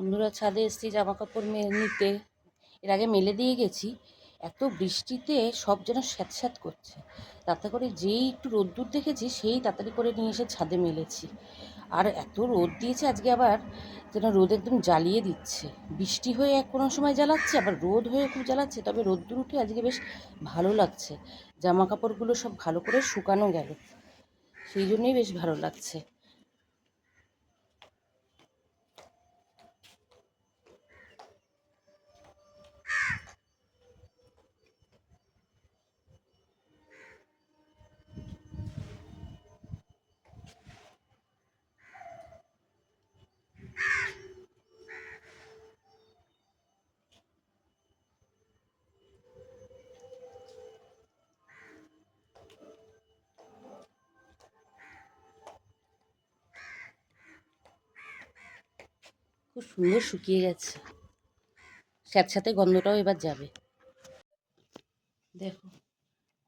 বন্ধুরা ছাদে এসেছি জামা কাপড় নিতে। এর আগে মেলে দিয়ে গেছি। এত বৃষ্টিতে সব যেন স্যাঁতস্যাঁত করছে। তাতে করে যেই একটু রোদ্দুর দেখেছি সেই তাড়াতাড়ি করে নিয়ে এসে ছাদে মেলেছি। আর এত রোদ দিয়েছে আজকে, আবার যেন রোদ একদম জ্বালিয়ে দিচ্ছে। বৃষ্টি হয়ে কোনো সময় জ্বালাচ্ছে, আবার রোদ হয়ে খুব জ্বালাচ্ছে। তবে রোদ্দুর উঠে আজকে বেশ ভালো লাগছে। জামা কাপড়গুলো সব ভালো করে শুকানো গেল, সেই জন্যই বেশ ভালো লাগছে। খুব সুন্দর শুকিয়ে গেছে, স্যাঁতস্যাঁতে গন্ধটাও এবার যাবে। দেখো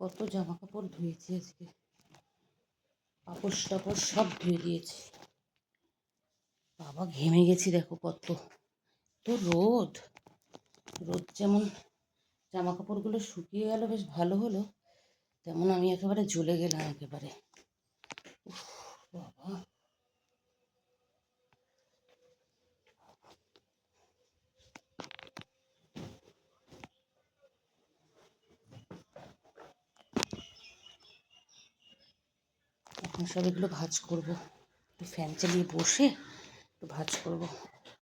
কত জামা কাপড় ধুয়েছি আজকে, কাপড় টাপড় সব ধুয়ে দিয়েছি। বাবা ঘেমে গেছি, দেখো কত তো রোদ। রোদ যেমন জামা কাপড়গুলো শুকিয়ে গেল বেশ ভালো হলো, তেমন আমি একেবারে জ্বলে গেলাম একেবারে। উফ বাবা, এখন সব এগুলো ভাঁজ করবো। একটু ফ্যান চালিয়ে বসে একটু ভাঁজ করবো।